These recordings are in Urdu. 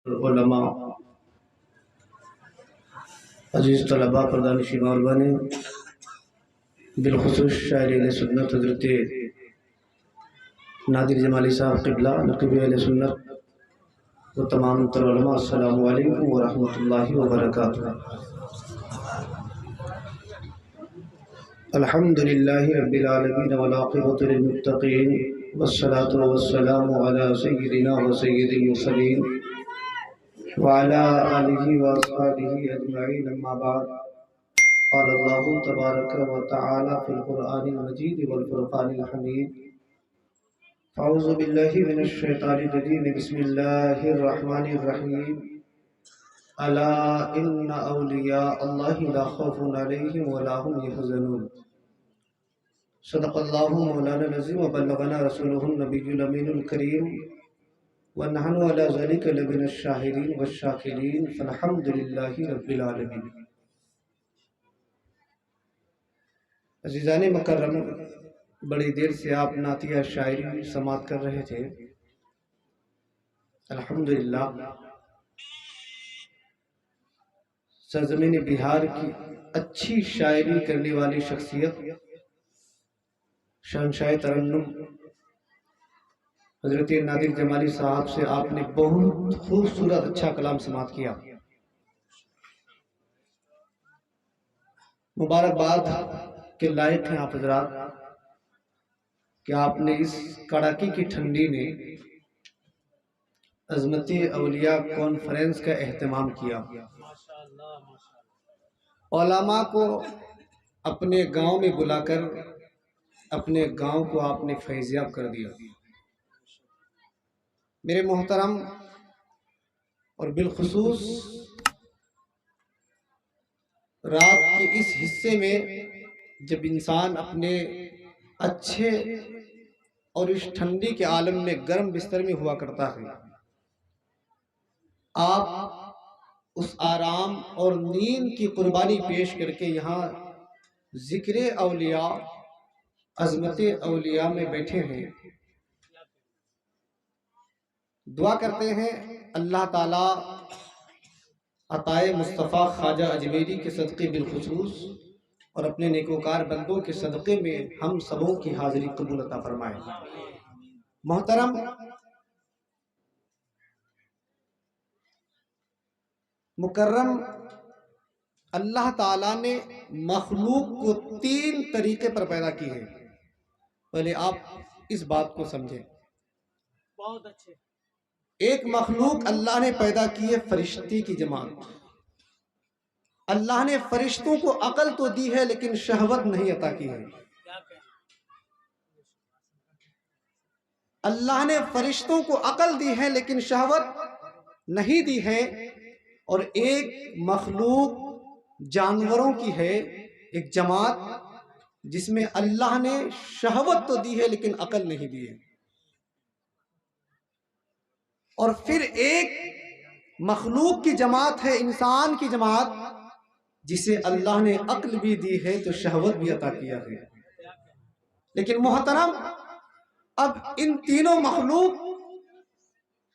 علماء عزیز طلباء پردانشی مہربانی بالخصوص شاعر اہل سنت حضرت نادر جمالی صاحب قبلہ نقیب اہل سنت و تمام تر علماء، السلام علیکم ورحمۃ اللہ وبرکاتہ۔ الحمدللہ رب العالمین والعاقبۃ للمتقین والصلاة والسلام علی سیدنا و سید المرسلین وعلى آلہ واصحابہ اجمعین، اما بعد، قال اللہ تبارک و تعالی فی القرآن المجید والفرقان الحمید، اعوذ باللہ من الشیطان الرجیم، بسم اللہ الرحمن الرحیم، الا ان اولیاء اللہ لا خوف علیہم ولا هم يحزنون۔ صدق اللہ مولانا العظیم وبلغنا رسولہ النبی الامین الکریم ونحن علی ذلک لمن الشاہدین والشاکرین، فالحمد للہ رب العالمین۔ عزیزان مکرم، بڑی دیر سے آپ نعتیہ شاعری سماعت کر رہے تھے۔ الحمدللہ سرزمین بہار کی اچھی شاعری کرنے والی شخصیت شہنشاہ ترنم حضرت نادر جمالی صاحب سے آپ نے بہت خوبصورت اچھا کلام سماعت کیا۔ مبارکباد کے لائق ہیں آپ حضرات کہ آپ نے اس کڑاکی کی ٹھنڈی میں عظمت اولیاء کانفرنس کا اہتمام کیا۔ علماء کو اپنے گاؤں میں بلا کر اپنے گاؤں کو آپ نے فیضیاب کر دیا۔ میرے محترم، اور بالخصوص رات کے اس حصے میں جب انسان اپنے اچھے اور اس ٹھنڈی کے عالم میں گرم بستر میں ہوا کرتا ہے، آپ اس آرام اور نیند کی قربانی پیش کر کے یہاں ذکر اولیاء، عظمت اولیاء میں بیٹھے ہیں۔ دعا کرتے ہیں اللہ تعالیٰ عطائے مصطفیٰ خواجہ اجمیری کے صدقے بالخصوص اور اپنے نیکوکار بندوں کے صدقے میں ہم سبوں کی حاضری قبول عطا فرمائے۔ محترم، مکرم، اللہ تعالیٰ نے مخلوق کو 3 طریقے پر پیدا کی ہے۔ پہلے آپ اس بات کو سمجھیں۔ بہت اچھے۔ ایک مخلوق اللہ نے پیدا کی ہے فرشتے کی جماعت۔ اللہ نے فرشتوں کو عقل تو دی ہے لیکن شہوت نہیں عطا کی ہے۔ اللہ نے فرشتوں کو عقل دی ہے لیکن شہوت نہیں دی ہے۔ اور ایک مخلوق جانوروں کی ہے، ایک جماعت جس میں اللہ نے شہوت تو دی ہے لیکن عقل نہیں دی ہے۔ اور پھر ایک مخلوق کی جماعت ہے، انسان کی جماعت، جسے اللہ نے عقل بھی دی ہے تو شہوت بھی عطا کیا ہے۔ لیکن محترم، اب ان تینوں مخلوق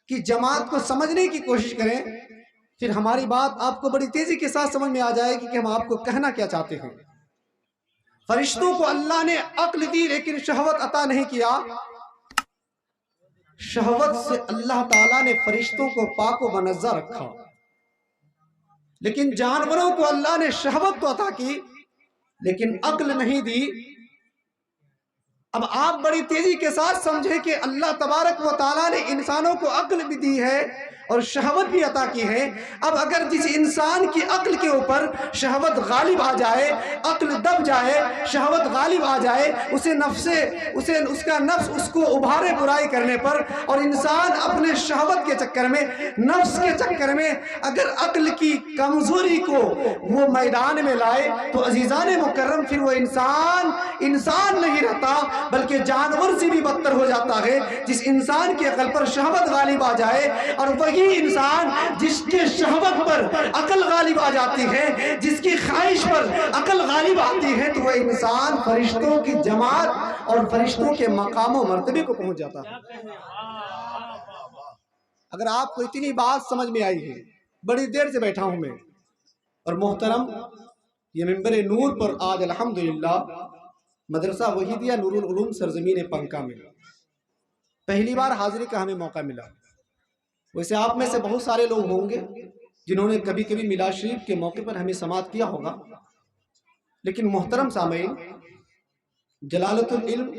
کی جماعت کو سمجھنے کی کوشش کریں، پھر ہماری بات آپ کو بڑی تیزی کے ساتھ سمجھ میں آ جائے گی کہ ہم آپ کو کہنا کیا چاہتے ہیں۔ فرشتوں کو اللہ نے عقل دی لیکن شہوت عطا نہیں کیا۔ شہوت سے اللہ تعالیٰ نے فرشتوں کو پاک و منزہ رکھا، لیکن جانوروں کو اللہ نے شہوت تو عطا کی لیکن عقل نہیں دی۔ اب آپ بڑی تیزی کے ساتھ سمجھیں کہ اللہ تبارک و تعالیٰ نے انسانوں کو عقل بھی دی ہے اور شہوت بھی عطا کی ہے۔ اب اگر جس انسان کی عقل کے اوپر شہوت غالب آ جائے، عقل دب جائے، شہوت غالب آ جائے، اس کا نفس اس کو ابھارے برائی کرنے پر، اور انسان اپنے شہوت کے چکر میں، نفس کے چکر میں اگر عقل کی کمزوری کو وہ میدان میں لائے تو عزیزان مکرم پھر وہ انسان نہیں رہتا بلکہ جانور سے بھی بدتر ہو جاتا ہے۔ جس انسان کی عقل پر شہوت غالب آ جائے اور وہی انسان جس کے شہوت پر عقل غالب آ جاتی ہے، جس کی خواہش پر عقل غالب آتی ہے، تو وہ انسان فرشتوں کی جماعت اور فرشتوں کے مقام و مرتبے کو پہنچ جاتا ہے۔ اگر آپ کو اتنی بات سمجھ میں آئی ہے، بڑی دیر سے بیٹھا ہوں میں، اور محترم یہ ممبر نور پر آج الحمدللہ مدرسہ وحیدیہ نور العلوم سرزمین پنکا میں پہلی بار حاضری کا ہمیں موقع ملا۔ ویسے آپ میں سے بہت سارے لوگ ہوں گے جنہوں نے کبھی کبھی میلاد شریف کے موقع پر ہمیں سماعت کیا ہوگا، لیکن محترم سامعین، جلالت العلم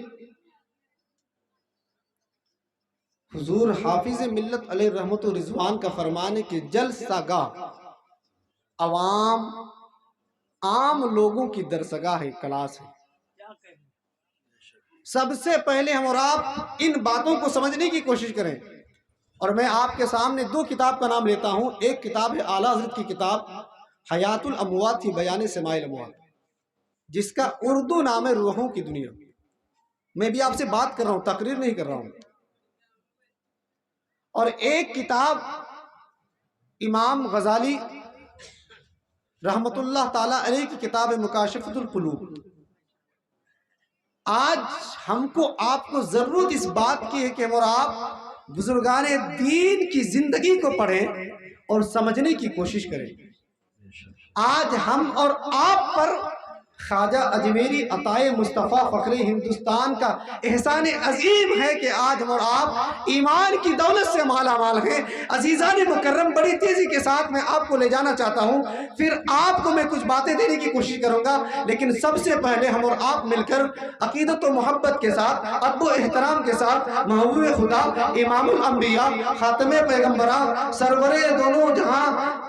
حضور حافظ ملت علیہ رحمت و رضوان کا فرمان ہے کہ جلسہ گاہ عام لوگوں کی درسگاہ ہے، کلاس ہے۔ سب سے پہلے ہم اور آپ ان باتوں کو سمجھنے کی کوشش کریں، اور میں آپ کے سامنے دو کتاب کا نام لیتا ہوں۔ ایک کتاب ہے اعلیٰ حضرت کی کتاب حیات الاموات فی بیان سماع الاموات، جس کا اردو نام ہے روحوں کی دنیا۔ میں بھی آپ سے بات کر رہا ہوں، تقریر نہیں کر رہا ہوں۔ اور ایک کتاب امام غزالی رحمت اللہ تعالی علیہ کی کتاب ہے مکاشفۃ القلوب۔ آج ہم کو آپ کو ضرورت اس بات کی ہے کہ ہم اور آپ بزرگان دین کی زندگی کو پڑھیں اور سمجھنے کی کوشش کریں۔ آج ہم اور آپ پر خواجہ اجمیری عطائے مصطفیٰ فخر ہندوستان کا احسان عظیم ہے کہ آج ہم اور آپ ایمان کی دولت سے مالا مال ہیں۔ عزیزان مکرم، بڑی تیزی کے ساتھ میں آپ کو لے جانا چاہتا ہوں، پھر آپ کو میں کچھ باتیں دینے کی کوشش کروں گا، لیکن سب سے پہلے ہم اور آپ مل کر عقیدت و محبت کے ساتھ، ادب و احترام کے ساتھ محبوب خدا امام الانبیاء خاتم پیغمبران سرور دونوں جہاں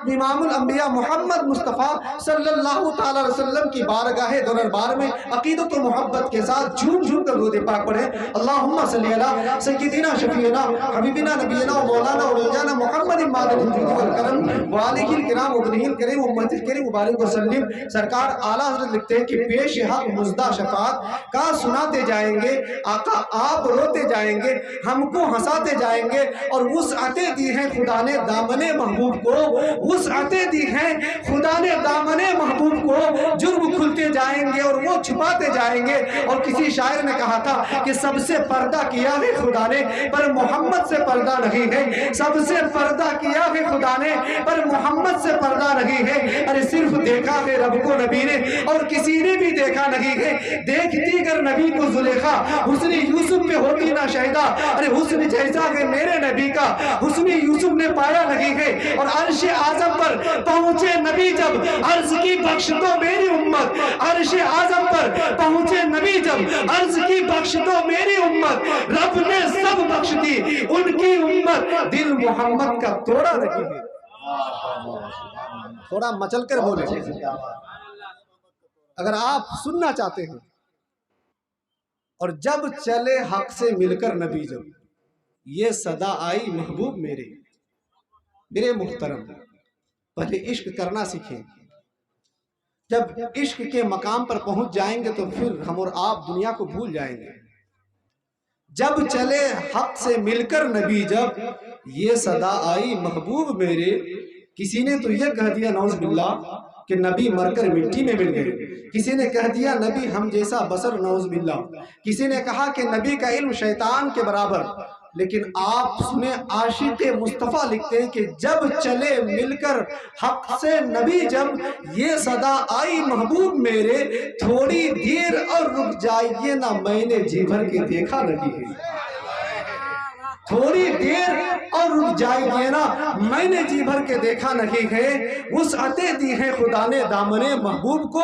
امام الانبیاء محمد مصطفیٰ صلی اللہ تعالی علیہ وسلم کی بارگاہ دربار میں عقیدت و محبت کے ساتھ جھوم جھوم کر درود پاک پڑھیں۔ اللہم صلی علی سیدنا شفیعنا حبیبنا نبینا و مولانا و رجانا محمد مالک الجود والکرم وآلہ الکرام وابنہ الکریم امت الکریم مبارک وسلم۔ سرکار اعلیٰ حضرت لکھتے ہیں کہ پیش حق مزدہ شفاعت کا سناتے جائیں گے، آقا آپ روتے جائیں گے، ہم کو ہنساتے جائیں گے، اور وسعتیں دی ہیں خدا نے دامن محبوب کو، وسعتیں دی ہیں خدا نے دامن محبوب کو، جرم کھلتے جائیں گے اور وہ چھپاتے جائیں گے۔ اور کسی شاعر نے کہا تھا کہ سب سے پردہ کیا ہے خدا نے پر محمد سے پردہ نہیں ہے، سب سے پردہ کیا ہے خدا نے پر محمد سے پردہ نہیں ہے۔ ارے صرف دیکھا ہے رب کو نبی نے اور کسی نے بھی دیکھا نہیں ہے، دیکھتی گر نبی کو زلیخا حسن یوسف پہ ہوتی نہ شہدہ، ارے حسن جیسا ہے میرے نبی کا حسن یوسف نے پایا نہیں ہے۔ اور عرش اعظم پر پہنچے نبی جب عرض کی بخش دو میری امت، عرش اعظم پر پہنچے نبی جب عرض کی بخش دو میری امت، رب نے سب بخش دی ان کی امت، دل محمد کا توڑا نہیں ہے۔ تھوڑا مچل کر بولے اگر آپ سننا چاہتے ہیں۔ اور جب چلے حق سے مل کر نبی جب، یہ صدا آئی محبوب میرے محترم، پہلے عشق کرنا سیکھیں۔ جب عشق کے مقام پر پہنچ جائیں گے تو پھر ہم اور آپ دنیا کو بھول جائیں گے۔ جب چلے حق سے مل کر نبی جب، یہ صدا آئی محبوب میرے، کسی نے تو یہ کہہ دیا نعوذ باللہ کہ نبی مر کر مٹی میں مل گئے، کسی نے کہہ دیا نبی ہم جیسا بصر نعوذ باللہ، کسی نے کہا کہ نبی کا علم شیطان کے برابر۔ لیکن آپ سنیں عاشق مصطفیٰ لکھتے ہیں کہ جب چلے مل کر حق سے نبی جب، یہ صدا آئی محبوب میرے، تھوڑی دیر اور رک جائیے نا میں نے جی بھر کے دیکھا نہیں ہے، تھوڑی دیر اور رک جائیے نا میں نے جی بھر کے دیکھا نہیں ہے۔ وسعتیں دی ہیں خدا نے دامن محبوب کو،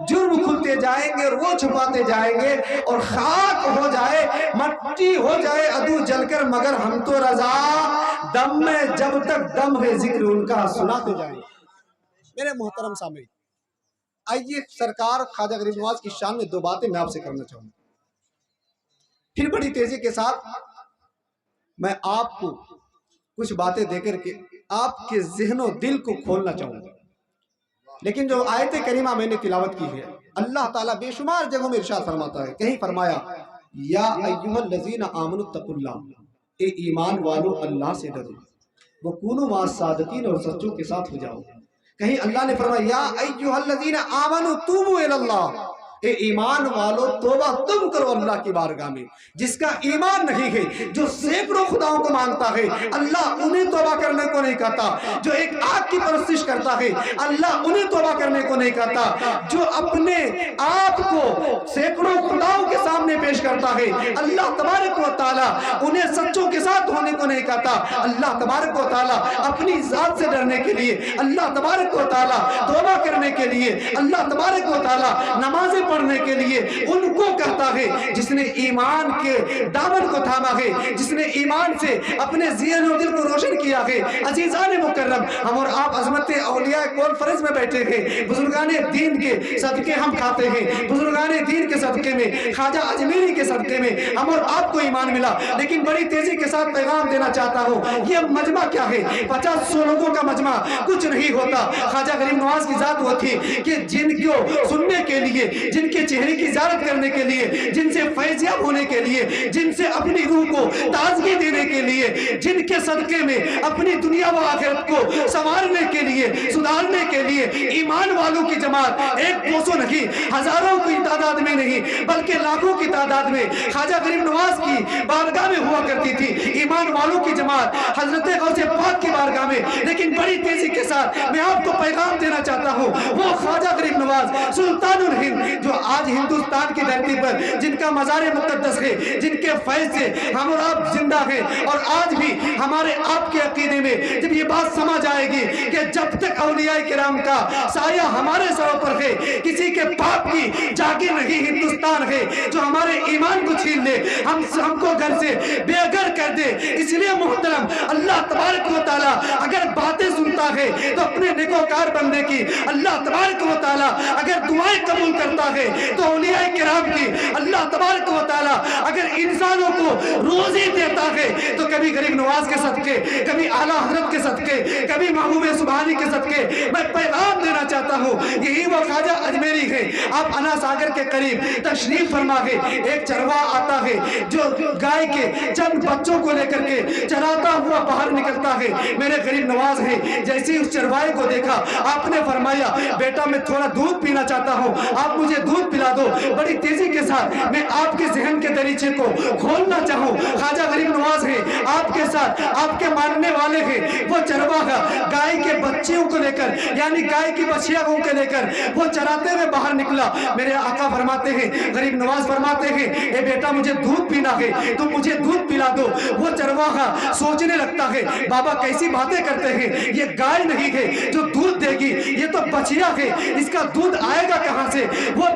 جرم کھلتے جائیں گے اور وہ چھپاتے جائیں گے، اور خاک ہو جائے مٹی ہو جائے عدو جل کر مگر ہم تو رضا، دم میں جب تک دم ہے ذکر ان کا سناتے جائیں گے۔ میرے محترم سامعین، آئیے سرکار خواجہ غریب نواز کی شان میں دو باتیں میں آپ سے کرنا چاہوں گا، پھر بڑی تیزی کے ساتھ میں آپ کو کچھ باتیں دے کر کے آپ کے ذہن و دل کو کھولنا چاہوں گا۔ لیکن جو آیت کریمہ میں نے تلاوت کی ہے، اللہ تعالیٰ بے شمار جگہوں میں ارشاد فرماتا ہے، کہیں فرمایا یا ایھا الذین آمنوا اتقوا اللہ، اے ایمان والو اللہ سے ڈرو، وکونوا مع الصادقین، اور سچوں کے ساتھ ہو جاؤ۔ کہیں اللہ نے فرمایا یا ایھا الذین آمنوا توبوا الی اللہ، اے ایمان والو توبہ تم کرو اللہ کی بارگاہ میں. جس کا ایمان نہیں ہے، جو سینکڑوں خداؤں کو مانتا ہے، اللہ انہیں توبہ کرنے کو نہیں کہتا. جو ایک آگ کی پرستش کرتا ہے، اللہ انہیں توبہ کرنے کو نہیں کہتا. جو اپنے آپ کو سینکڑوں خداؤں کے سامنے پیش کرتا ہے، اللہ تبارک و تعالیٰ انہیں سچوں کے ساتھ ہونے کو نہیں کہتا. اللہ تبارک و تعالیٰ اپنی ذات سے ڈرنے کے لیے، اللہ تبارک و تعالیٰ توبہ کرنے کے لیے، اللہ تبارک و تعالیٰ نمازیں پڑھنے کے لیے ان کو کہتا ہے جس نے ایمان کے دامن کو تھاما ہے، جس نے ایمان سے اپنے ذہن و دل کو روشن کیا ہے. عزیزان مکرم، ہم اور آپ عظمت اولیاء کانفرنس میں بیٹھے ہیں، بزرگان دین کے صدقے ہم کھاتے ہیں، بزرگان دین کے صدقے میں، خواجہ اجمیری کے صدقے میں ہم اور آپ کو ایمان ملا. لیکن بڑی تیزی کے ساتھ پیغام دینا چاہتا ہوں، یہ مجمع کیا ہے؟ 50-100 لوگوں کا مجمع کچھ نہیں ہوتا. خواجہ غریب نواز کی ذات وہ تھی کہ جن کو سننے کے لیے، جن کے چہرے کی زیارت کرنے کے لیے، جن سے فیضیاب ہونے کے لیے، جن سے اپنی روح کو تازگی دینے کے لیے، جن کے صدقے میں اپنی دنیا و آخرت کو سنوارنے کے لیے، سدھارنے کے لیے ایمان والوں کی جماعت 100-200 نہیں، ہزاروں کی تعداد میں نہیں بلکہ لاکھوں کی تعداد میں خواجہ غریب نواز کی بارگاہ میں ہوا کرتی تھی. ایمان والوں کی جماعت حضرت غوث پاک کی بارگاہ میں. لیکن بڑی تیزی کے ساتھ میں آپ کو پیغام دینا چاہتا ہوں، وہ خواجہ غریب نواز سلطان الہند جو آج ہندوستان کی دھرتی پر جن کا مزار مقدس ہے، جن کے فیض سے ہم اور آپ زندہ ہیں، اور آج بھی ہمارے آپ کے عقیدے میں جب یہ بات سمجھ آئے گی کہ جب تک اولیاء کرام کا سایہ ہمارے سروں پر ہے، کسی کے پاپ کی جاگیر نہیں ہندوستان ہے جو ہمارے ایمان کو چھین لے، ہم کو گھر سے بے گھر کر دے. اس لیے محترم، اللہ تبارک و تعالیٰ اگر باتیں سنتا ہے تو اپنے نیکوکار بندے کی، اللہ تبارک و تعالیٰ اگر دعائیں قبول کرتا ہے تو اولیاء کرام کی، اللہ تبارک و تعالیٰ اگر انسانوں کو روزی دیتا ہے تو کبھی غریب نواز کے صدقے، کبھی اعلیٰ حضرت کے صدقے، کبھی محبوب سبحانی کے صدقے میں پیغام دینا چاہتا ہوں. یہی وہ خواجہ اجمیری ہے. آپ انا ساگر کے قریب تشریف فرما ہے. ایک چرواہ آتا ہے جو گائے کے چند بچوں کو لے کر کے چراتا ہوا باہر نکلتا ہے. میرے غریب نواز ہے، جیسے ہی اس چرواہے کو دیکھا آپ نے فرمایا، بیٹا میں تھوڑا دودھ پینا چاہتا ہوں، آپ مجھے دودھ پلا دو. بڑی تیزی کے ساتھ میں آپ کے ذہن کے دریچے کو کھولنا چاہوں. خواجہ غریب نواز ہے، آپ کے ساتھ آپ کے ماننے والے ہیں. وہ چرواہا گائے کے بچوں کو لے کر، یعنی گائے کی بچیاں کو لے کر وہ چراتے ہوئے باہر نکلا. میرے آقا فرماتے ہیں، غریب نواز فرماتے ہیں، اے بیٹا مجھے دودھ پینا ہے، تم مجھے دودھ پلا دو. وہ چرواہا سوچنے لگتا ہے، بابا کیسی باتیں کرتے ہیں، یہ گائے نہیں ہے جو دودھ دے گی، یہ تو بچیا ہے، اس کا دودھ آئے گا کہاں سے؟ وہ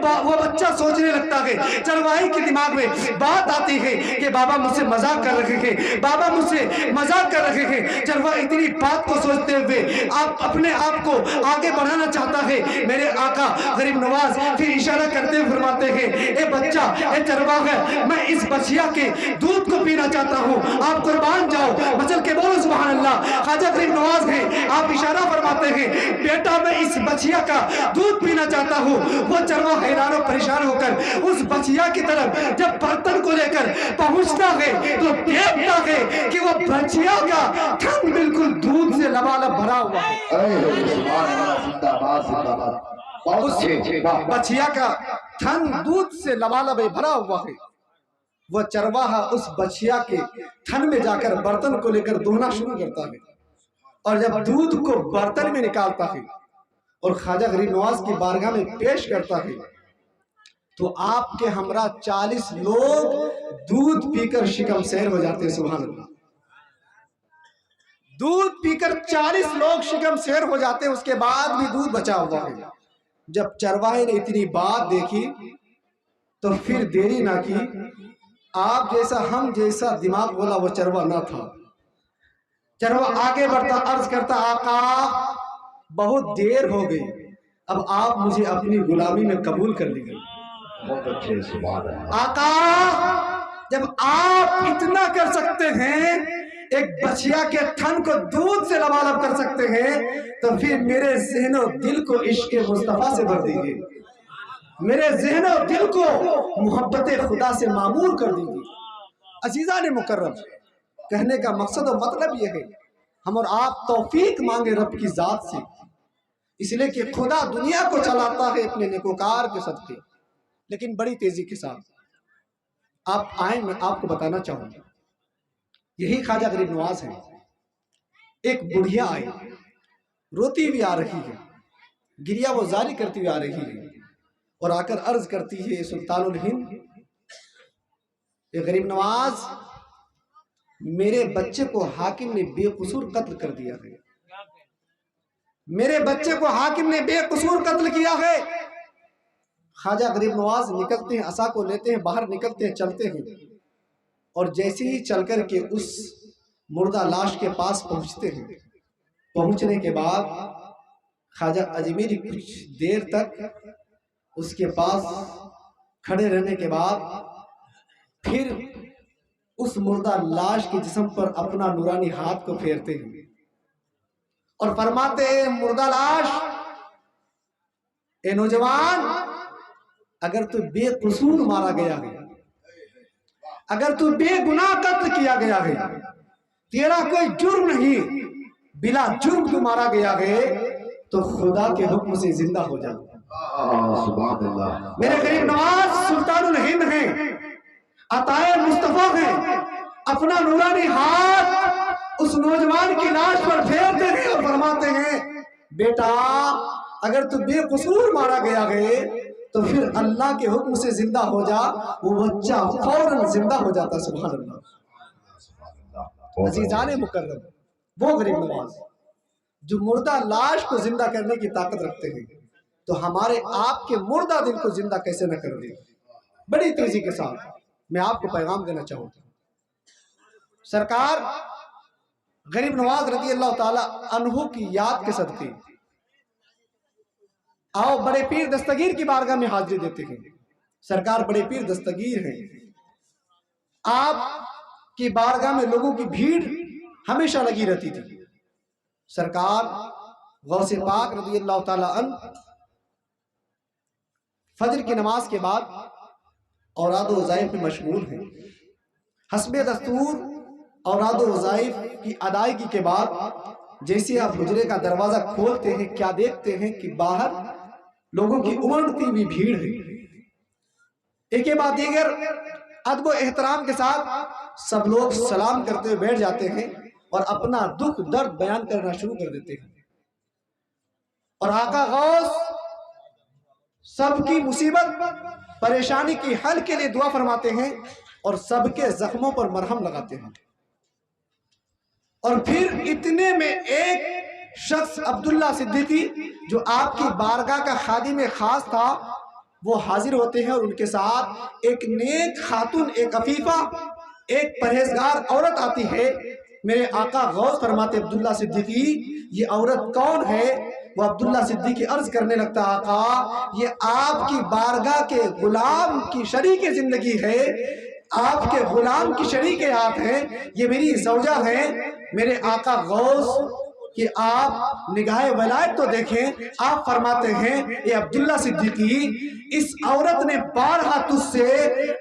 بچہ سوچنے لگتا ہے. چرواہے کے دماغ میں بات آتی ہے کہ بابا مجھ سے مذاق کر رہے ہیں، بابا مجھ سے مذاق کر رہے ہیں. چرواہا اتنی بات کو سوچتے ہوئے آپ اپنے آپ کو آگے بڑھانا چاہتا ہے. میرے آقا غریب نواز پھر اشارہ کرتے ہوئے فرماتے ہیں، اے بچہ، اے چرواہا، میں اس بچیا کے دودھ کو پینا چاہتا ہوں، آپ قربان جاؤ. مچل کے بولو سبحان اللہ. خواجہ غریب نواز ہیں، آپ اشارہ فرماتے ہیں، بیٹا میں اس بچیا کا دودھ پینا چاہتا ہوں. وہ چرواہا حیران و پریشان ہو کر اس بچیا کی طرف جب برتن کو لے کر پہنچتا ہے تو دیکھتا ہے کہ وہ بچیا کا تھن بالکل دودھ سے لبالب بھرا ہوا ہے. اس بچیا کا تھن دودھ سے لبالب بھرا ہوا ہے. وہ چرواہا اس بچیا کے تھن میں جا کر برتن کو لے کر دھونا شروع کرتا ہے، اور جب دودھ کو برتن میں نکالتا ہے اور خواجہ غریب نواز کی بارگاہ میں پیش کرتا ہے تو آپ کے ہمراہ 40 لوگ دودھ پی کر شکم سیر ہو جاتے ہیں. سبحان اللہ. دودھ پی کر 40 لوگ شکم سیر ہو جاتے ہیں. اس کے بعد بھی دودھ بچا ہوا ہے. جب چرواہے نے اتنی بات دیکھی تو پھر دیری نہ کی. آپ جیسا ہم جیسا دماغ بولا وہ چرواہ نہ تھا. چرواہ آگے بڑھتا عرض کرتا، آقا بہت دیر ہو گئی، اب آپ مجھے اپنی غلامی میں قبول کر لیجیے. آقا جب آپ اتنا کر سکتے ہیں، ایک بچیا کے تھن کو دودھ سے لبالب کر سکتے ہیں، تو پھر میرے ذہن و دل کو عشق مصطفیٰ سے بھر دیجیے، میرے ذہن و دل کو محبت خدا سے معمور کر دیجیے. عزیزان مکرم، کہنے کا مقصد و مطلب یہ ہے، ہم اور آپ توفیق مانگے رب کی ذات سے، اس لیے کہ خدا دنیا کو چلاتا ہے اپنے نیکوکار کے صدقے، لیکن بڑی تیزی کے ساتھ آپ آئیں، میں آپ کو بتانا چاہوں گا یہی خواجہ غریب نواز ہے۔ ایک بڑھیا آئی، روتی ہوئی آ رہی ہے، گریہ وہ زاری کرتی ہوئی آ رہی ہے، اور آ کر عرض کرتی ہے سلطان الہند، یہ غریب نواز، میرے بچے کو حاکم نے بے قصور قتل کر دیا ہے، میرے بچے کو حاکم نے بے قصور قتل کیا ہے۔ خواجہ غریب نواز نکلتے ہیں، عصا کو لیتے ہیں، باہر نکلتے ہیں، چلتے ہیں، اور جیسے ہی چل کر کے اس مردہ لاش کے پاس پہنچتے ہیں، پہنچنے کے بعد خواجہ اجمیری کچھ دیر تک اس کے پاس کھڑے رہنے کے بعد پھر اس مردہ لاش کے جسم پر اپنا نورانی ہاتھ کو پھیرتے ہیں اور فرماتے ہیں مردہ لاش، اے نوجوان، اگر تو بے قصور مارا گیا ہے، اگر تو بے گناہ قتل کیا گیا ہے، تیرا کوئی جرم نہیں، بلا جرم تو مارا گیا ہے، تو خدا کے حکم سے زندہ ہو جا۔ سبحان اللہ۔ میرے غریب نواز سلطان الہند ہیں، عطائے مصطفیٰ ہیں، اپنا نورانی ہاتھ اس نوجوان کی لاش پر پھیرتے ہیں اور فرماتے ہیں بیٹا، اگر تو بے قصور مارا گیا ہے تو پھر اللہ کے حکم سے زندہ ہو جا۔ وہ بچہ فوراً زندہ ہو جاتا۔ سبحان اللہ۔ عزیزان مکرم، وہ غریب نواز جو مردہ لاش کو زندہ کرنے کی طاقت رکھتے ہیں، تو ہمارے آپ کے مردہ دل کو زندہ کیسے نہ کر دے۔ بڑی تیزی کے ساتھ میں آپ کو پیغام دینا چاہوں گا، سرکار غریب نواز رضی اللہ تعالی عنہ کی یاد کے صدقے آؤ بڑے پیر دستگیر کی بارگاہ میں حاضری دیتے ہیں۔ سرکار بڑے پیر دستگیر ہیں، آپ کی بارگاہ میں لوگوں کی بھیڑ ہمیشہ لگی رہتی تھی۔ سرکار غوث پاک رضی اللہ تعالی عنہ فجر کی نماز کے بعد اوراد و وظائف میں مشغول ہیں۔ حسب دستور اوراد و وظائف کی ادائیگی کے بعد جیسے آپ حجرے کا دروازہ کھولتے ہیں، کیا دیکھتے ہیں کہ باہر لوگوں کی امڑتی ہوئی بھیڑ ہے۔ ایک کے بعد دیگر ادب و احترام کے ساتھ سب لوگ سلام کرتے ہوئے بیٹھ جاتے ہیں اور اپنا دکھ درد بیان کرنا شروع کر دیتے ہیں، اور آقا غوث سب کی مصیبت پریشانی کی حل کے لیے دعا فرماتے ہیں اور سب کے زخموں پر مرہم لگاتے ہیں۔ اور پھر اتنے میں ایک شخص عبداللہ صدیقی جو آپ کی بارگاہ کا خادم خاص تھا، وہ حاضر ہوتے ہیں، اور ان کے ساتھ ایک نیک خاتون، ایک عفیفہ، ایک پرہیزگار عورت آتی ہے۔ میرے آقا غوث فرماتے عبداللہ صدیقی یہ عورت کون ہے؟ وہ عبداللہ صدیقی عرض کرنے لگتا آقا یہ آپ کی بارگاہ کے غلام کی شریک زندگی ہے، آپ کے غلام کی شریک ہاتھ ہیں، یہ میری زوجہ ہے۔ میرے آقا غوث کہ آپ نگاہ ولایت تو دیکھیں، آپ فرماتے ہیں اے عبداللہ صدیقی اس عورت نے بارہا تجھ سے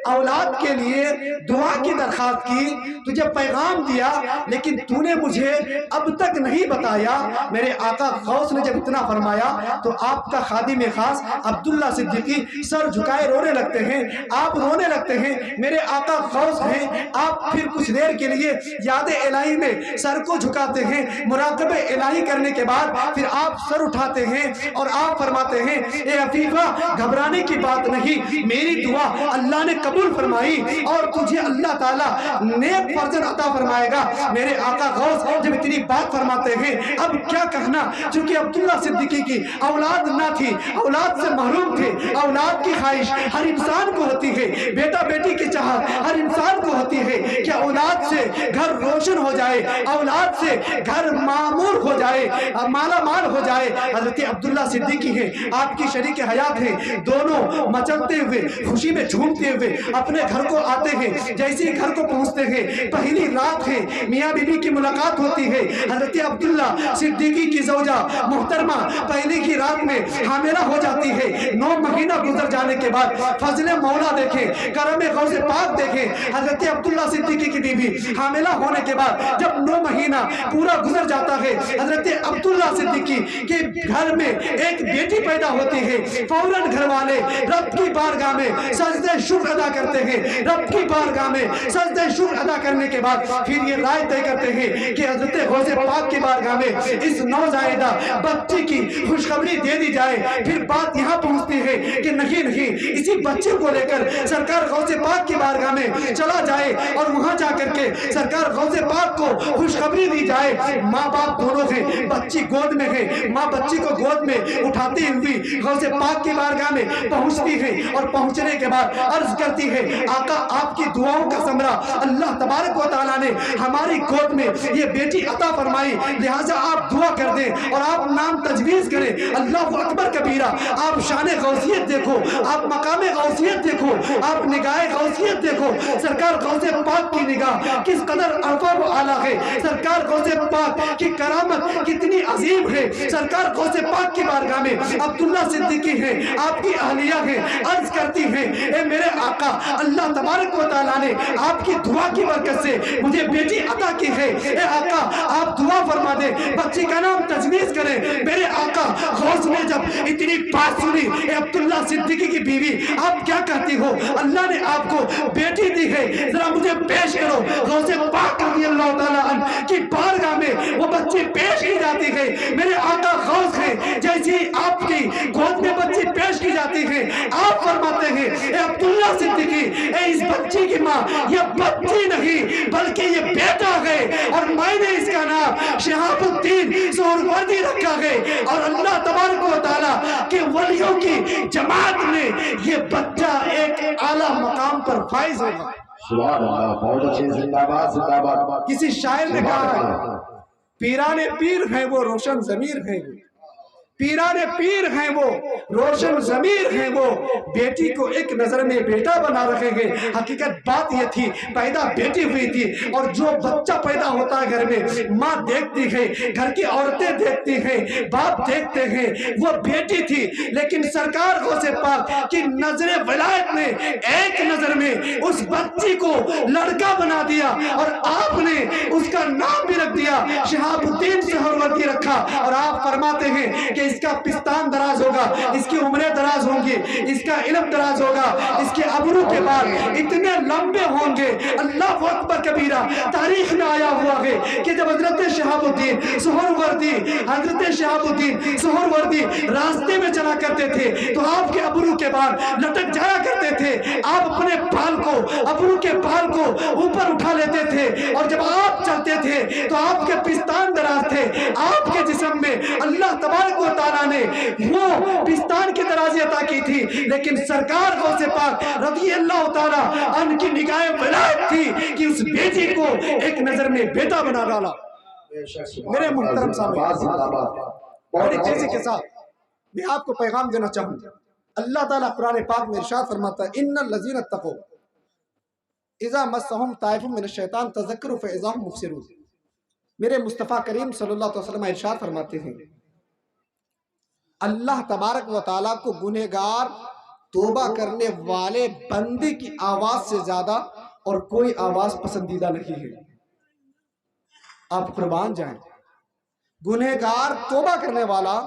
اولاد کے لیے دعا کی درخواست کی، تجھے پیغام دیا، لیکن تو نے مجھے اب تک نہیں بتایا۔ میرے آقا غوث نے جب اتنا فرمایا تو آپ کا خادم خاص عبداللہ صدیقی سر جھکائے رونے لگتے ہیں، آپ رونے لگتے ہیں۔ میرے آقا غوث ہیں، آپ پھر کچھ دیر کے لیے یاد الہی میں سر کو جھکاتے ہیں، مراقبہ الہی کرنے کے بعد پھر آپ سر اٹھاتے ہیں اور آپ فرماتے ہیں اے عفیفہ گھبرانے کی بات نہیں، میری دعا اللہ نے قبول فرمائی اور تجھے اللہ تعالیٰ نیک فرزند عطا فرمائے گا۔ میرے آقا غوث جب اتنی بات فرماتے ہیں اب کیا کہنا، چونکہ عبداللہ صدیقی کی اولاد نہ تھی، اولاد سے محروم تھے۔ اولاد کی خواہش ہر انسان کو ہوتی ہے، بیٹا بیٹی کی چاہت ہر انسان کو ہوتی ہے کہ اولاد سے گھر روشن ہو جائے، اولاد سے گھر معمور ہو جائے، مالا مال ہو جائے۔ حضرت عبداللہ صدیقی ہیں، آپ کی شریک حیات ہیں، دونوں مچلتے ہوئے خوشی میں جھومتے ہوئے اپنے گھر کو آتے ہیں۔ جیسے ہی گھر کو پہنچتے ہیں پہلی رات ہے، میاں بیوی کی ملاقات ہوتی ہے۔ حضرت عبداللہ صدیقی کی زوجہ محترمہ پہلی کی رات میں حاملہ ہو جاتی ہے۔ 9 مہینہ گزر جانے کے بعد فضل مولا دیکھیں، کرم غوث پاک دیکھیں، حضرت عبداللہ صدیقی کی بیوی حاملہ ہونے کے بعد جب 9 مہینہ پورا گزر جاتا ہے حضرت عبداللہ صدیقی کے گھر میں ایک بیٹی پیدا ہوتی ہے، فوراً گھر والے رب کی بارگاہ میں سجدہ شکر ادا کرتے ہیں، رب کی بارگاہ میں سجدہ شکر ادا کرنے کے بعد پھر یہ رائے طے کرتے ہیں کہ حضرت غوث پاک کی بارگاہ میں اس نوزائیدہ بچے کی خوشخبری دے دی جائے۔ پھر بات یہاں پہنچتی ہے کہ نہیں اسی بچے کو لے کر سرکار غوث پاک کی بارگاہ میں چلا جائے اور وہاں جا کر کے سرکار غوث پاک کو خوشخبری دی جائے۔ ماں باپ دونوں ہیں، بچی گود میں ہے، ماں بچی کو گود میں اٹھاتی ہوئی غوث پاک کی بارگاہ میں پہنچتی ہے اور پہنچنے کے بعد عرض کرتی ہے آقا آپ کی دعاؤں کا ثمرہ اللہ تبارک و تعالیٰ نے ہماری گود میں یہ بیٹی عطا فرمائی، لہٰذا آپ دعا کر دیں اور آپ نام تجویز کریں۔ اللہ اکبر کبیرہ، آپ شان غوثیت دیکھو، آپ مقام غوثیت دیکھو، آپ نگاہ غوثیت دیکھو، سرکار غوث پاک کی نگاہ کس قدر عرفہ و اعلیٰ ہے، سرکار غوث پاک کی کرامت کتنی عظیم ہے۔ سرکار غوث پاک کی بارگاہ میں عبداللہ صدیقی ہیں، آپ کی اہلیہ ہیں، عرض کرتی ہیں اے میرے آقا اللہ تبارک و تعالیٰ نے آپ کی دعا کی برکت سے مجھے بیٹی عطا کی ہے، اے آقا آپ دعا فرما دیں، بچی کا نام تجویز کریں۔ میرے آقا غوث نے جب اتنی بات سنی، اے عبداللہ صدیقی کی بیوی آپ کیا کہتی ہو، اللہ نے آپ کو بیٹی دی ہے، ذرا مجھے پیش کرو۔ غوث پاک رضی اللہ تعالیٰ عنہ کی بارگاہ میں وہ بچی پیش کی جاتی ہے۔ میرے آقا غوث ہیں، جیسی آپ کی گود میں بچی پیش کی جاتی ہے، آپ فرماتے ہیں اے عبداللہ صدیقی، اے اس بچی کی ماں یہ بچی نہیں بلکہ یہ بیٹا ہے، اور میں نے اس کا نام شہاب الدین سہروردی رکھا ہے، اور اللہ تبارک و تعالیٰ کے ولیوں کی جماعت میں یہ بچہ ایک اعلیٰ مقام پر فائز ہوگا۔ سبحان اللہ، بہت اچھے، زندہ باد زندہ باد۔ کسی شاعر نے کہا ہے پیران پیر ہیں وہ روشن ضمیر ہیں، پیران پیر ہیں وہ روشن ضمیر ہیں، وہ بیٹی کو ایک نظر میں بیٹا بنا رکھیں گے۔ حقیقت بات یہ تھی پیدا بیٹی ہوئی تھی، اور جو بچہ پیدا ہوتا ہے گھر میں ماں دیکھتی ہے، گھر کی عورتیں دیکھتی ہیں، باپ دیکھتے ہیں، وہ بیٹی تھی، لیکن سرکار غوث پاک کی نظر ولایت نے ایک نظر میں اس بچی کو لڑکا بنا دیا، اور آپ نے اس کا نام بھی رکھ دیا شہاب الدین سہروردی رکھا۔ اور آپ فرماتے ہیں کہ اس کا پستان دراز ہوگا، اس کی عمریں دراز ہوں گی، اس کا علم دراز ہوگا، اس کے ابرو کے بال اتنے لمبے ہوں گے۔ اللہ اکبر کبیرہ، تاریخ میں آیا ہوا ہے کہ جب حضرت شہاب الدین سہروردی راستے میں چلا کرتے تھے تو آپ کے ابرو کے بال لٹک جایا کرتے تھے، آپ اپنے ابرو کے بال کو اوپر اٹھا لیتے تھے، اور جب آپ چلتے تھے تو آپ کے پستان دراز تھے۔ آپ کے جسم میں اللہ تبارک و تعالیٰ نے وہ پستان کی درازی عطا کی تھی، لیکن سرکار غوث پاک رضی اللہ تعالیٰ عنہ کی نگاہ ولایت تھی کہ اس بیٹی کو ایک نظر میں بیٹا بنا ڈالا۔ میرے محترم سامعین، بڑی تیزی کے ساتھ میں آپ کو پیغام دینا چاہوں گا۔ اللہ تعالیٰ قرآن پاک میں ارشاد فرماتا ہے ان الذین اتقوا اذا مسهم طائف من الشیطان تذکروا فاذا هم مبصرون۔ میرے مصطفیٰ کریم صلی اللہ علیہ وسلم ارشاد فرماتے ہیں اللہ تبارک و تعالیٰ کو گنہگار توبہ کرنے والے بندے کی آواز سے زیادہ اور کوئی آواز پسندیدہ نہیں ہے۔ آپ قربان جائیں، گنہگار توبہ کرنے والا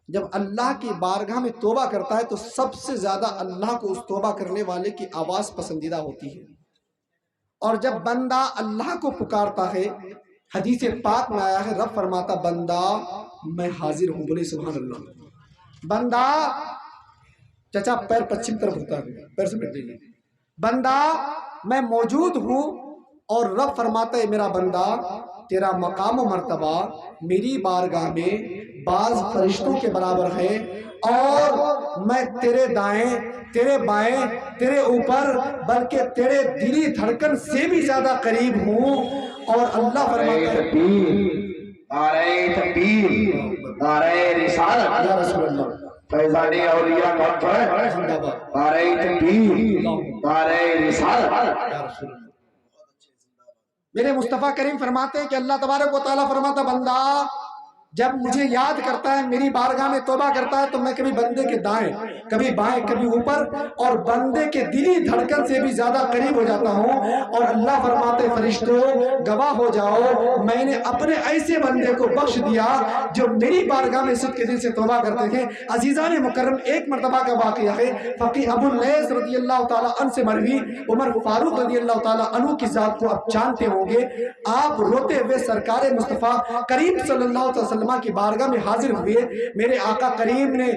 جب اللہ کی بارگاہ میں توبہ کرتا ہے تو سب سے زیادہ اللہ کو اس توبہ کرنے والے کی آواز پسندیدہ ہوتی ہے۔ اور جب بندہ اللہ کو پکارتا ہے، حدیث پاک میں آیا ہے رب فرماتا بندہ میں حاضر ہوں، بولے سبحان اللہ۔ بندہ چچا پیر پچھم طرف ہوتا ہے، پیر سے بیٹھ لیجیے، بندہ میں موجود ہوں، اور رب فرماتا ہے میرا بندہ تیرا مقام و مرتبہ میری بارگاہ میں بعض فرشتوں کے برابر ہے، اور میں تیرے دائیں تیرے بائیں تیرے اوپر بلکہ تیرے دلی دھڑکن سے بھی زیادہ قریب ہوں۔ اور اللہ فرماتا ہے نعرہ تکبیر، نعرہ رسالت، یا رسول اللہ فیضان اولیاء کون ہے؟ نعرہ تکبیر، نعرہ رسالت، یا رسول اللہ۔ میرے مصطفیٰ کریم فرماتے ہیں کہ اللہ تبارک و تعالیٰ فرماتا بندہ جب مجھے یاد کرتا ہے، میری بارگاہ میں توبہ کرتا ہے، تو میں کبھی بندے کے دائیں، کبھی بائیں، کبھی اوپر، اور بندے کے دلی دھڑکن سے بھی زیادہ قریب ہو جاتا ہوں۔ اور اللہ فرماتے فرشتوں گواہ ہو جاؤ، میں نے اپنے ایسے بندے کو بخش دیا جو میری بارگاہ میں صدق کے دل سے توبہ کرتے تھے۔ عزیزان مکرم، ایک مرتبہ کا واقعہ ہے، فقیہ ابو اللیث رضی اللہ تعالیٰ عنہ سے مروی، عمر فاروق رضی اللہ تعالیٰ عنہ کی ذات کو آپ جانتے ہوں گے۔ آپ روتے ہوئے سرکار مصطفیٰ کریم صلی اللہ علیہ وسلم کی بارگاہ میں حاضر ہوئے۔ میرے آقا کریم نے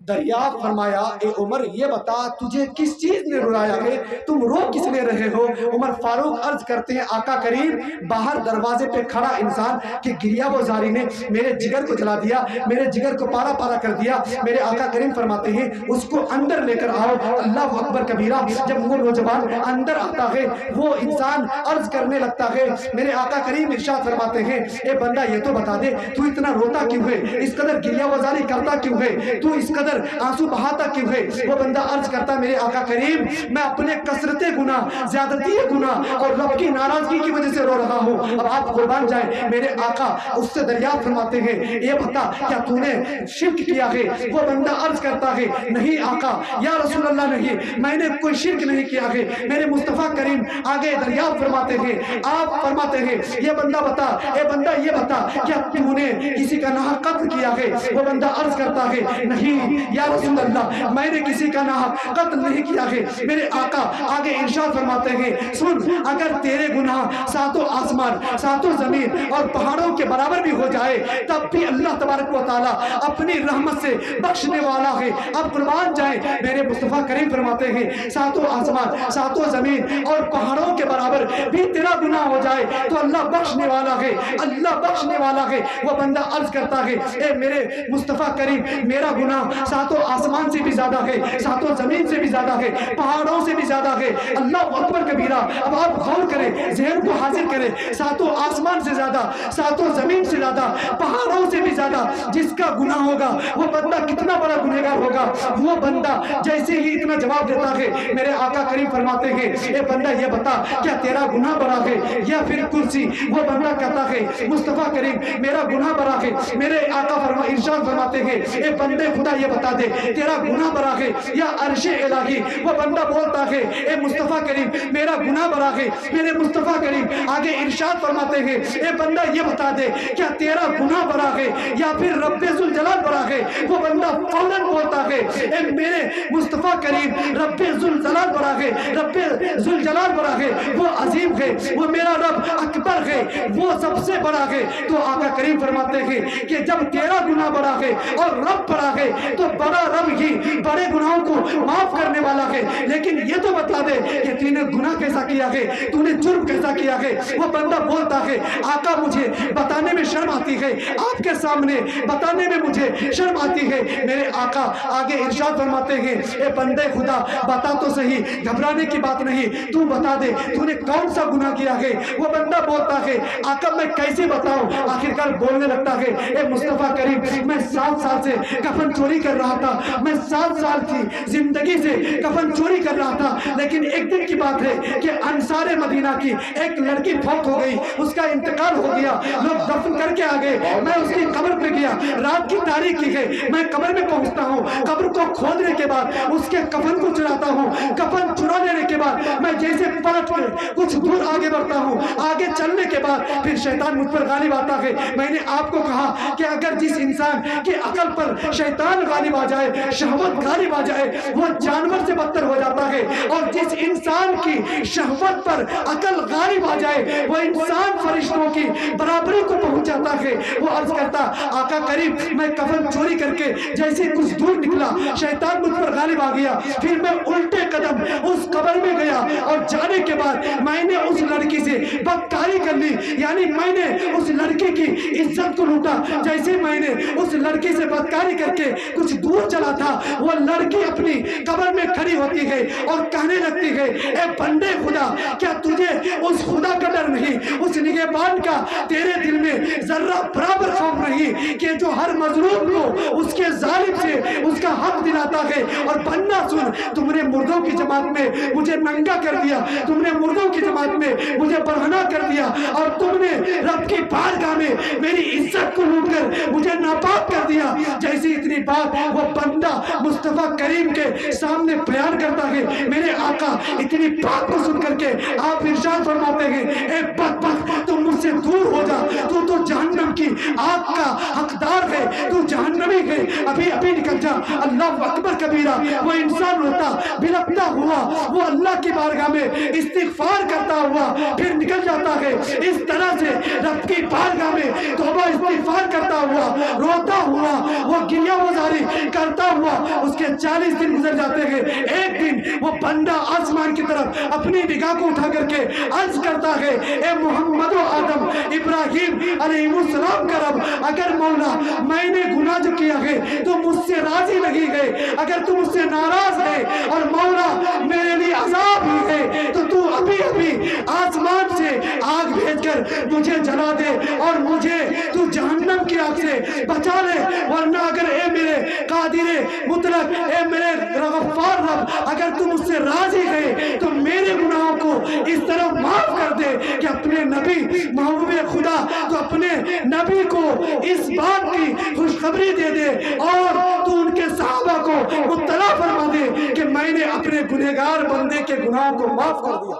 دریافت فرمایا، اے عمر یہ بتا تجھے کس چیز نے رلایا ہے، تم رو کس لے رہے ہو؟ عمر فاروق عرض کرتے ہیں، آقا کریم باہر دروازے پہ کھڑا انسان کہ گریہ وزاری نے میرے جگر کو جلا دیا، میرے جگر کو پارا پارا کر دیا۔ میرے آقا کریم فرماتے ہیں اس کو اندر لے کر آؤ۔ اللہ اکبر کبیرہ، جب وہ نوجوان اندر آتا ہے وہ انسان عرض کرنے لگتا ہے، میرے آقا کریم ارشاد فرماتے ہیں، اے بندہ یہ تو بتا دے تو اتنا روتا کیوں ہے، اس قدر گریہ وزاری کرتا کیوں ہے، تو اس قدر آنسو بہاتا کیوں ہے؟ وہ بندہ عرض کرتا، میرے آقا کریم میں اپنے کثرت گناہ، زیادتی گناہ اور رب کی ناراضگی کی وجہ سے رو رہا ہوں۔ اب آپ قربان جائیں، میرے آقا اس سے دریافت فرماتے ہیں، یہ بتا کیا تو نے شرک کیا ہے؟ وہ بندہ عرض کرتا ہے، نہیں آقا یا رسول اللہ نہیں، میں نے کوئی شرک نہیں کیا ہے۔ میرے مصطفیٰ کریم آگے دریافت فرماتے ہیں، آپ فرماتے ہیں، یہ بندہ بتا، اے بندہ یہ بتا کیا تو نے کسی کا ناحق قتل کیا ہے؟ وہ بندہ عرض کرتا ہے، نہیں یا رسول اللہ میں نے کسی کا ناحق قتل نہیں کیا ہے۔ میرے آقا آگے ارشاد فرماتے ہیں، سن اگر تیرے گناہ ساتوں آسمان، ساتوں زمین اور پہاڑوں کے برابر بھی ہو جائے تب بھی اللہ تبارک و تعالیٰ اپنی رحمت سے بخشنے والا ہے۔ اب قربان جائیں، میرے مصطفیٰ کریم فرماتے ہیں، ساتوں آسمان، ساتوں زمین اور پہاڑوں کے برابر بھی تیرا گناہ ہو جائے تو اللہ بخشنے والا ہے، اللہ بخشنے والا ہے۔ وہ بندہ عرض کرتا ہے، اے میرے مصطفیٰ کریم میرا گناہ ساتوں آسمان سے بھی زیادہ ہے، ساتوں زمین سے بھی زیادہ ہے، پہاڑوں سے بھی زیادہ ہے۔ اللہ اکبر کبیرہ، اب آپ غور کریں، ذہن کو حاضر کریں، ساتوں آسمان سے زیادہ، ساتوں زمین سے زیادہ، پہاڑوں سے بھی زیادہ جس کا گناہ ہوگا وہ بندہ کتنا بڑا گنہگار ہوگا۔ وہ بندہ جیسے ہی اتنا جواب دیتا ہے، میرے آقا کریم فرماتے ہیں، اے بندہ یہ بتا کیا تیرا گناہ بڑا ہے یا پھر کرسی؟ وہ بندہ کہتا ہے، مصطفیٰ کریم میرا گناہ بڑا ہے۔ میرے آقا ارشاد فرماتے ہیں، اے بندے خدا یہ بتا دے تیرا گناہ بڑا ہے یا عرش الہی؟ وہ بندہ بولتا ہے، اے مصطفیٰ کریم میرا گناہ بڑا ہے۔ میرے مصطفیٰ کریم آگے ارشاد فرماتے ہیں، اے بندہ یہ بتا دے کیا تیرا گناہ بڑا ہے یا پھر رب ذوالجلال بڑا ہے؟ وہ بندہ فوراً بولتا ہے، اے میرے مصطفیٰ کریم رب ذوالجلال بڑا ہے، رب ذوالجلال بڑا ہے، وہ عظیم ہے، وہ میرا رب اکبر ہے، وہ سب سے بڑا ہے۔ تو آقا کریم فرماتے ہیں کہ جب تیرا گناہ بڑا ہے اور رب بڑا ہے تو بڑا رب ہی بڑے گناہوں کو معاف کرنے والا ہے۔ لیکن یہ تو بتا دے کہ تو نے گناہ کیسا کیا ہے، تو نے جرم کیسا کیا ہے؟ وہ بندہ بولتا ہے، آقا مجھے بتانے میں شرم آتی ہے، آپ کے سامنے بتانے میں مجھے شرم آتی ہے۔ میرے آقا آگے ارشاد فرماتے ہیں، اے بندے خدا بتا تو صحیح، گھبرانے کی بات نہیں، تو بتا دے تو نے کون سا گناہ کیا ہے؟ وہ بندہ بولتا ہے، آقا میں کیسے بتاؤں؟ آخرکار بولنے لگتا ہے، اے مصطفیٰ کریم میں 7 سال سے کفن چوری کر رہا تھا، میں 7 سال کی زندگی سے کفن چوری کر رہا تھا، لیکن ایک دن کی بات ہے کہ انصار مدینہ کی ایک لڑکی فوت ہو گئی، اس کا انتقال ہو گیا، لوگ دفن کر کے آگے، میں اس کی قبر پہ گیا، رات کی تاریکی ہے، میں قبر میں پہنچتا ہوں، قبر کو کھودنے کے بعد اس کے کفن کو چراتا ہوں، کفن چرا لینے کے بعد میں جیسے پلٹ کے کچھ دور آگے بڑھتا ہوں، آگے چلنے کے بعد پھر شیطان مجھ پر غالب آتا ہے۔ میں نے آپ کو کہا کہ اگر جس انسان کی عقل پر شیطان غالب آ جائے، شہوت غالب آ جائے، وہ جانور سے بدتر ہو جاتا ہے، اور جس انسان کی شہوت پر عقل غالب آ جائے وہ انسان فرشتوں کی برابری کو پہنچ جاتا ہے۔ وہ عرض کرتا، آقا کریم میں کفن چوری کر کے جیسے کچھ دور نکلا، شیطان مجھ پر غالب آ گیا، پھر میں الٹے قدم اس قبر میں گیا، اور جانے کے بعد میں نے اس لڑکی سے بدکاری کر لی، یعنی میں نے اس لڑکی کی عزت کو لوٹا۔ جیسے میں نے اس لڑکی سے بدکاری کر کے کچھ دور چلا تھا، وہ لڑکی اپنی قبر میں کھڑی ہوتی ہے اور کہنے لگتی ہے، اے بندے خدا کیا تجھے اس خدا کا ڈر نہیں، اس نگہبان کا تیرے دل میں ذرہ برابر خوف نہیں کہ جو ہر مظلوم کو اس کے ظالم سے اس کا حق دلاتا ہے؟ اور بننا سن، تم نے مردوں کی جماعت میں مجھے ننگا کر دیا، تم نے مردوں کی جماعت میں مجھے برہنہ کر دیا، اور تم نے رب کی بارگاہ میں میری عزت کو لوٹ کر مجھے ناپاک کر دیا. جیسی اتنی بات وہ بندہ مصطفیٰ کریم کے سامنے بیان کرتا ہے, میرے آقا اتنی بات کو سن کر کے آپ ارشاد فرماتے ہیں, اے بدبخت تو مجھ سے دور ہو جا, تو جہنم کی آگ کا حقدار ہے, تو جہنمی ہے, ابھی ابھی نکل جا. اللہ اکبر کبیرہ. وہ انسان ہوتا بلکتا ہوا وہ اللہ کی بارگاہ میں استغفار کرتا ہوا پھر نکل جاتا ہے. اس طرح سے رب کی بارگاہ میں توبہ استغفار کرتا ہوا روتا ہوا وہ گریہ وزاری کرتا ہوا اس کے 40 دن گزر جاتے ہیں. ایک دن وہ بندہ آسمان کی طرف اپنی نگاہ کو اٹھا کر کے عرض کرتا ہے, اے محمد و آدم ابراہیم علیہ السلام کا رب, اگر مولا میں نے گناہ جو کیا ہے تو مجھ سے راضی نہیں ہے, اگر تو مجھ سے ناراض ہے اور مولا میرے لیے عذاب ہی ہے تو تو ابھی ابھی آسمان سے آگ بھیج کر مجھے جلا دے اور مجھے تو جہنم کی آگ سے بچا لے. ورنہ اگر اے میرے قادر مطلق, اے میرے غفار رب, اگر تو مجھ سے راضی ہے تو میرے گناہوں کو اس طرح معاف کر دے کہ اپنے نبی محبوب خدا تو اپنے نبی کو اس بات کی خوشخبری دے دے اور تو ان کے صحابہ کو مطلع فرما دے کہ میں نے اپنے گنہگار بندے کے گناہوں کو معاف کر دیا.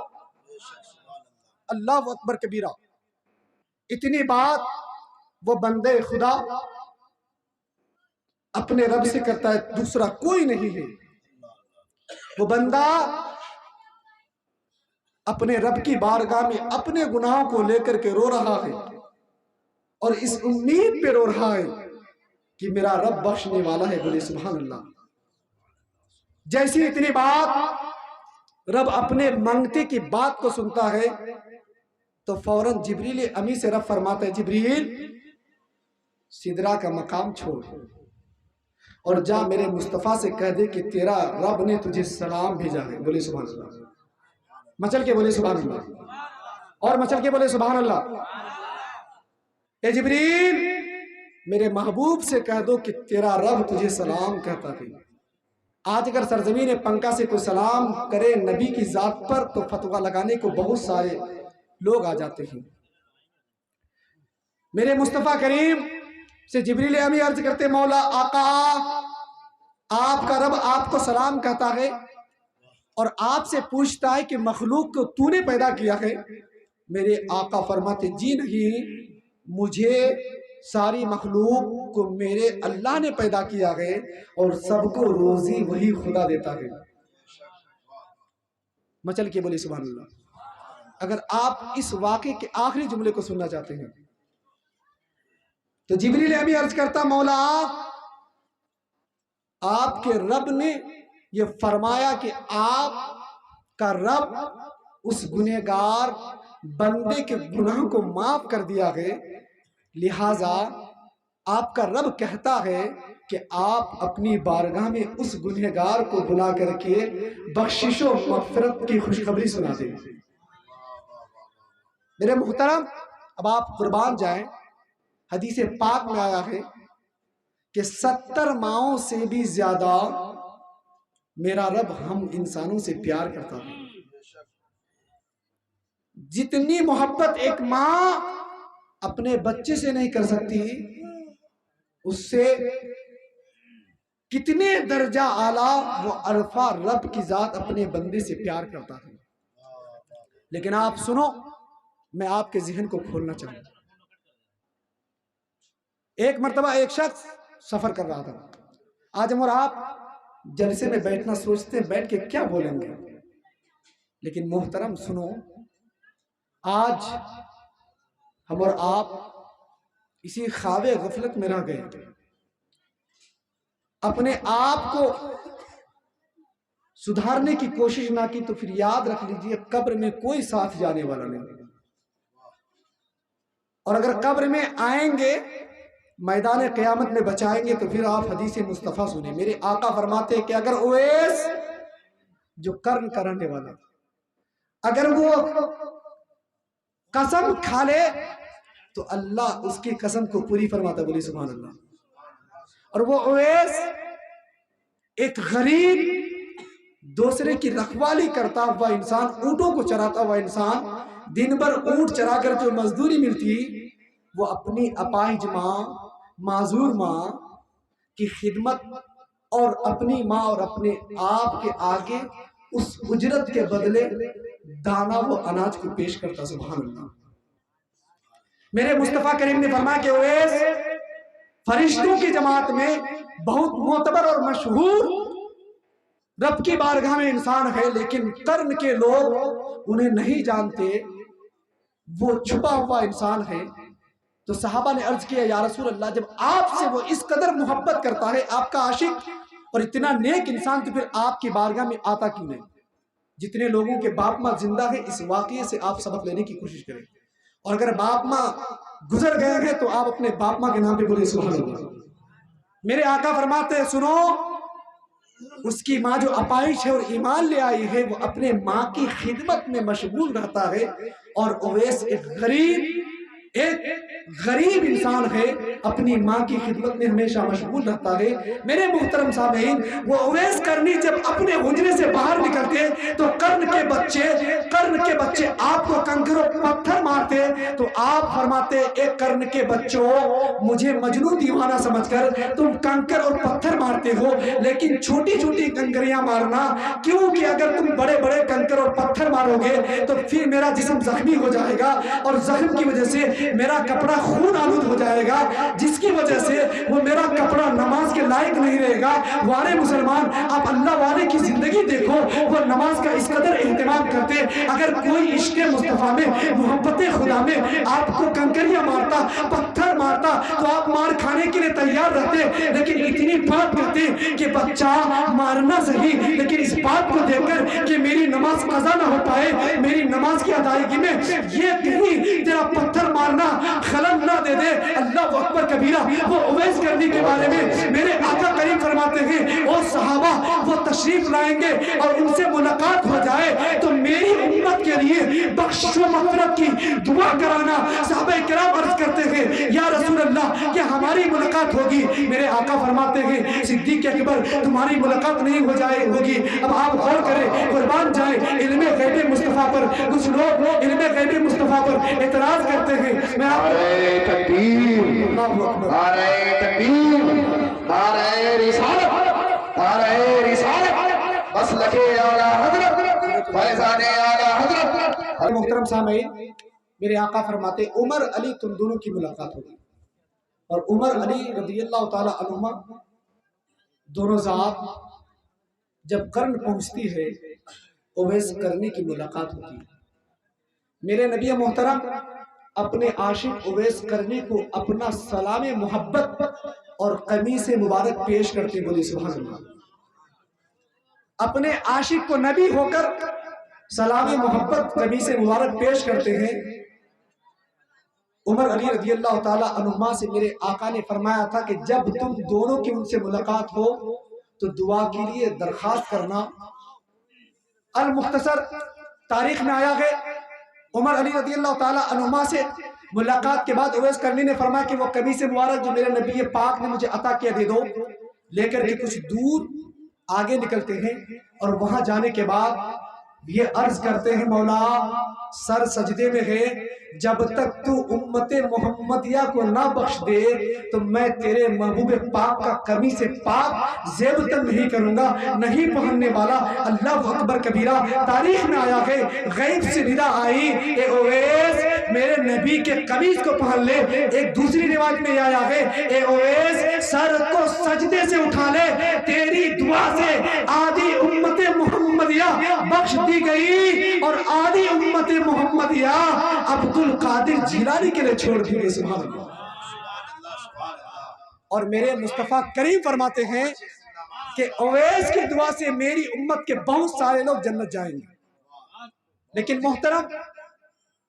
اللہ اکبر کبیرہ. اتنی بات وہ بندے خدا اپنے رب سے کرتا ہے, دوسرا کوئی نہیں ہے. وہ بندہ اپنے رب کی بارگاہ میں اپنے گناہوں کو لے کر کے رو رہا ہے اور اس امید پہ رو رہا ہے کہ میرا رب بخشنے والا ہے. بولے سبحان اللہ. جیسی اتنی بات رب اپنے منگتے کی بات کو سنتا ہے تو فوراً جبریل امی سے رب فرماتا ہے, جبریل سدرا کا مقام چھوڑ اور جا میرے مصطفیٰ سے کہہ دے کہ تیرا رب نے تجھے سلام بھیجا ہے. بولے سبحان اللہ. مچل کے بولے سبحان اللہ اور مچل کے بولے سبحان اللہ. اے جبریل میرے محبوب سے کہہ دو کہ تیرا رب تجھے سلام کہتا ہے. آج اگر سرزمین پنکا سے کوئی سلام کرے نبی کی ذات پر تو فتویٰ لگانے کو بہت سارے لوگ آ جاتے ہیں. میرے مصطفیٰ کریم سے جبریل امی عرض کرتے, مولا آقا آپ کا رب آپ کو سلام کہتا ہے اور آپ سے پوچھتا ہے کہ مخلوق کو تو نے پیدا کیا ہے. میرے آقا فرماتے, جی نہیں, مجھے ساری مخلوق کو میرے اللہ نے پیدا کیا ہے اور سب کو روزی وہی خدا دیتا ہے. مچل کے بولے سبحان اللہ. اگر آپ اس واقعے کے آخری جملے کو سننا چاہتے ہیں تو جبریل امی عرض کرتا, مولا آپ کے رب نے یہ فرمایا کہ آپ کا رب اس گنہگار بندے کے گناہ کو معاف کر دیا ہے, لہذا آپ کا رب کہتا ہے کہ آپ اپنی بارگاہ میں اس گنہگار کو بلا کر کے بخشش و مغفرت کی خوشخبری سنا دیں. میرے محترم, اب آپ قربان جائیں. حدیث پاک میں آیا ہے کہ 70 ماؤں سے بھی زیادہ میرا رب ہم انسانوں سے پیار کرتا ہے. جتنی محبت ایک ماں اپنے بچے سے نہیں کر سکتی, اس سے کتنے درجہ اعلیٰ وہ عرفہ رب کی ذات اپنے بندے سے پیار کرتا ہے. لیکن آپ سنو, میں آپ کے ذہن کو کھولنا چاہوں گا. ایک مرتبہ ایک شخص سفر کر رہا تھا. آج ہم اور آپ جلسے میں بیٹھنا سوچتے ہیں بیٹھ کے کیا بولیں گے, لیکن محترم سنو, آج ہم اور آپ اسی خواب غفلت میں رہ گئے. اپنے آپ کو سدھارنے کی کوشش نہ کی تو پھر یاد رکھ لیجئے قبر میں کوئی ساتھ جانے والا نہیں. اور اگر قبر میں آئیں گے, میدان قیامت میں بچائیں گے, تو پھر آپ حدیث مصطفیٰ سنیں. میرے آقا فرماتے ہیں کہ اگر اویس جو قرن کرنے والا اگر وہ قسم کھا لے تو اللہ اس کی قسم کو پوری فرماتا. بولی سبحان اللہ. اور وہ اویس ایک غریب دوسرے کی رکھوالی کرتا ہوا انسان, اونٹوں کو چراتا ہوا انسان, دن بھر اونٹ چرا کر جو مزدوری ملتی وہ اپنی اپاہج ماں معذور ماں کی خدمت اور اپنی ماں اور اپنے آپ کے آگے اس اجرت کے بدلے دانا و اناج کو پیش کرتا. سبحان اللہ. میرے مصطفیٰ کریم نے فرمایا کہ اویس فرشتوں کی جماعت میں بہت معتبر اور مشہور رب کی بارگاہ میں انسان ہے، لیکن قرن کے لوگ انہیں نہیں جانتے، وہ چھپا ہوا انسان ہے. تو صحابہ نے عرض کیا یا رسول اللہ، جب آپ سے وہ اس قدر محبت کرتا ہے، آپ کا عاشق اور اتنا نیک انسان، تو پھر آپ کی بارگاہ میں آتا کیوں نہیں؟ جتنے لوگوں کے باپ ماں زندہ ہیں، اس واقعے سے آپ سبق لینے کی کوشش کریں. اور اگر باپ ماں گزر گئے ہیں تو آپ اپنے باپ ماں کے نام پہ بولیں سبحان اللہ. میرے آقا فرماتے ہیں سنو، اس کی ماں جو اپائش ہے اور ایمان لے آئی ہے، وہ اپنے ماں کی خدمت میں مشغول رہتا ہے. اور اویس ایک غریب انسان ہے، اپنی ماں کی خدمت میں ہمیشہ مشغول رہتا ہے. میرے محترم سامعین، وہ اویس کرنی جب اپنے حجرے سے باہر نکلتے تو قرن کے بچے آپ کو کنکر و پتھر مارتے. تو آپ فرماتے ایک قرن کے بچوں، مجھے مجنون دیوانہ سمجھ کر تم کنکر اور پتھر مارتے ہو، لیکن چھوٹی چھوٹی کنکریاں مارنا کیوں؟ کہ اگر تم بڑے بڑے کنکر اور پتھر مارو گے تو پھر میرا جسم زخمی ہو جائے گا، اور زخم کی وجہ سے میرا کپڑا خون آلود ہو جائے گا، جس کی وجہ سے وہ میرا کپڑا نماز کے لائق نہیں رہے گا. وارے مسلمان، آپ اللہ والے کی زندگی دیکھو، وہ نماز کا اس قدر اہتمام کرتے. اگر کوئی عشق مصطفیٰ میں، محبت خدا میں آپ کو کنکریاں مارتا، پتھر مارتا، تو آپ مار کھانے کے لیے تیار رہتے. لیکن اتنی بات کرتے کہ بچہ مارنا صحیح، لیکن اس بات کو دیکھ کر کہ میری نماز قضا نہ ہو پائے، میری نماز کی ادائیگی میں یہ کہیں تیرا پتھر مارنا خلل نہ دے دے. اللہ اکبر کبیرہ. وہ اویس کرنی کے بارے میں میرے آقا کریم فرماتے ہیں او صحابہ، وہ تشریف لائیں گے اور ان سے ملاقات ہو جائے تو میری امت کے لیے بخش و مغفرت کی دعا کرانا. صحابہ کرام عرض کرتے ہیں یا رسول اللہ، کہ ہماری ملاقات ہوگی؟ میرے آقا فرماتے ہیں صدیق اکبر، تمہاری ملاقات نہیں ہوگی. اب آپ غور کریں، قربان جائیں علم غیب مصطفیٰ پر. کچھ لوگ علم غیب مصطفیٰ پر اعتراض کرتے ہیں. میں آپ نعرہ تکبیر، نعرہ تکبیر، نعرہ رسالت، نعرہ رسالت، مسلک اعلی حضرت، فیضان اعلی حضرت. محترم سامعین، میرے آقا فرماتے عمر علی تم دونوں کی ملاقات ہوگی. اور عمر علی رضی اللہ تعالی عنہما دونوں ذات جب قرن پہنچتی ہے، اویس کرنی کی ملاقات ہوتی ہے. میرے نبی محترم اپنے عاشق اویس کرنی کو اپنا سلام محبت اور قمیص مبارک پیش کرتے. بولے سبحان اللہ. اپنے عاشق کو نبی ہو کر سلام محبت قمیص مبارک پیش کرتے ہیں. عمر علی رضی اللہ تعالی عنہما سے میرے آقا نے فرمایا تھا کہ جب تم دونوں کی ان سے ملاقات ہو تو دعا کے لیے درخواست کرنا. المختصر تاریخ میں آیا ہے عمر علی رضی اللہ تعالی عنہما سے ملاقات کے بعد اویس کرنی نے فرمایا کہ وہ قمیص مبارک جو میرے نبی پاک نے مجھے عطا کیا دے دو. لے کر کے کچھ دور آگے نکلتے ہیں اور وہاں جانے کے بعد یہ عرض کرتے ہیں مولا سر سجدے میں ہے، جب تک تو امت محمدیہ کو نہ بخش دے تو میں تیرے محبوب پاک کا قمیص پاک زیب تن نہیں کروں گا، نہیں پہننے والا. اللہ اکبر کبیرہ. تاریخ میں آیا ہے غیب سے ندا آئی اے اویس میرے نبی کے قمیص کو پہن لے. ایک دوسری روایت میں آیا ہے اے اویس سر کو سجدے سے اٹھا لے، تیری دعا سے آدھی امت محمدیہ بخش دی گئی اور آدھی امت محمدیہ عبد القادر جیلانی کے لئے چھوڑ دی گئی. سبحان اللہ. اور میرے مصطفیٰ کریم فرماتے ہیں کہ اویس کی دعا سے میری امت کے بہت سارے لوگ جنت جائیں گے. لیکن محترم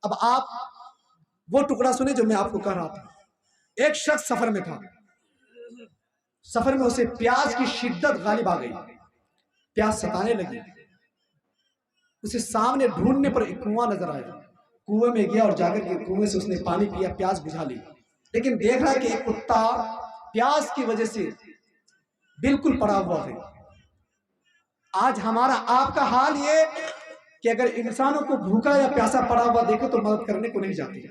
اب آپ وہ ٹکڑا سنیں جو میں آپ کو کہہ رہا تھا. ایک شخص سفر میں تھا، سفر میں اسے پیاس کی شدت غالب آ گئی، پیاس ستانے لگی. اسے سامنے ڈھونڈنے پر ایک کنواں نظر آیا، کنویں میں گیا اور جا کر کے کنویں سے اس نے پانی پیا، پیاس بجھا لی. لیکن دیکھ رہا کہ ایک کتا پیاس کی وجہ سے بالکل پڑا ہوا ہے. آج ہمارا آپ کا حال یہ کہ اگر انسانوں کو بھوکا یا پیاسا پڑا ہوا دیکھو تو مدد کرنے کو نہیں جاتی ہے.